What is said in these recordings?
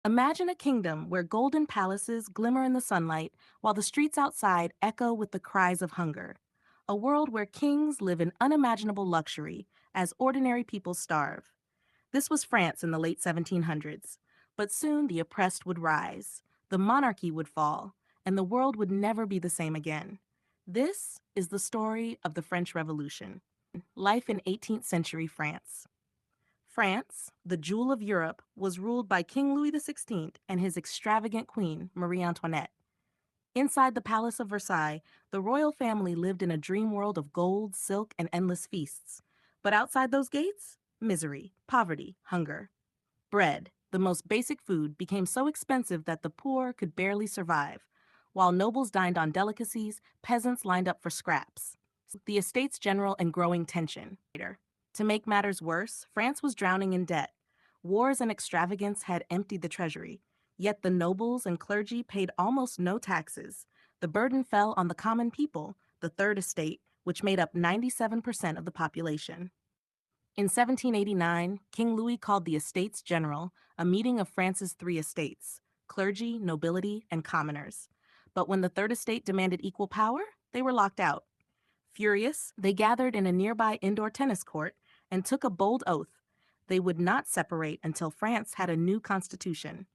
Imagine a kingdom where golden palaces glimmer in the sunlight while the streets outside echo with the cries of hunger. A world where kings live in unimaginable luxury as ordinary people starve. This was France in the late 1700s. But soon the oppressed would rise, the monarchy would fall, and the world would never be the same again. This is the story of the French Revolution. Life in 18th century France. France, the jewel of Europe, was ruled by King Louis XVI and his extravagant queen, Marie Antoinette. Inside the Palace of Versailles, the royal family lived in a dream world of gold, silk, and endless feasts. But outside those gates, misery, poverty, hunger. Bread, the most basic food, became so expensive that the poor could barely survive. While nobles dined on delicacies, peasants lined up for scraps. The estates general and growing tension. To make matters worse, France was drowning in debt. Wars and extravagance had emptied the treasury. Yet the nobles and clergy paid almost no taxes. The burden fell on the common people, the Third Estate, which made up 97% of the population. In 1789, King Louis called the Estates General, a meeting of France's three estates: clergy, nobility, and commoners. But when the Third Estate demanded equal power, they were locked out. Furious, they gathered in a nearby indoor tennis court and took a bold oath. They would not separate until France had a new constitution.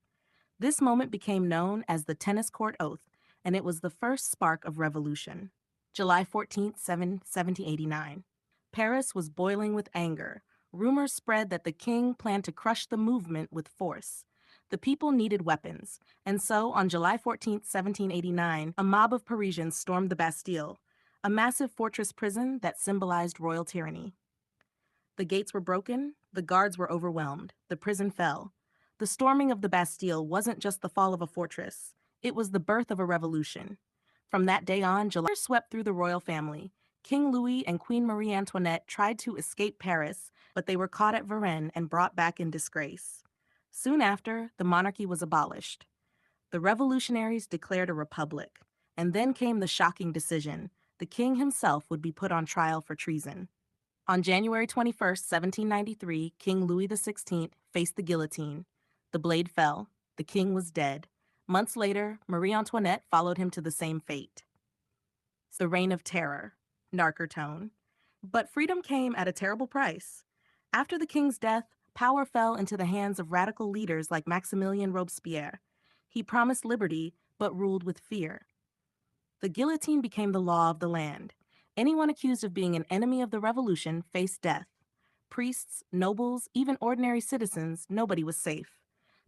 This moment became known as the Tennis Court Oath, and it was the first spark of revolution. July 14th, 1789. Paris was boiling with anger. Rumors spread that the king planned to crush the movement with force. The people needed weapons, and so on July 14th, 1789, a mob of Parisians stormed the Bastille, a massive fortress prison that symbolized royal tyranny. The gates were broken, the guards were overwhelmed, the prison fell. The storming of the Bastille wasn't just the fall of a fortress, it was the birth of a revolution. From that day on, July swept through the royal family. King Louis and Queen Marie Antoinette tried to escape Paris, but they were caught at Varennes and brought back in disgrace. Soon after, the monarchy was abolished. The revolutionaries declared a republic, and then came the shocking decision: the king himself would be put on trial for treason. On January 21st, 1793, King Louis XVI faced the guillotine. The blade fell. The king was dead. Months later, Marie Antoinette followed him to the same fate. The Reign of Terror, darker tone. But freedom came at a terrible price. After the king's death, power fell into the hands of radical leaders like Maximilien Robespierre. He promised liberty, but ruled with fear. The guillotine became the law of the land. Anyone accused of being an enemy of the revolution faced death. Priests, nobles, even ordinary citizens, nobody was safe.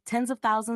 Tens of thousands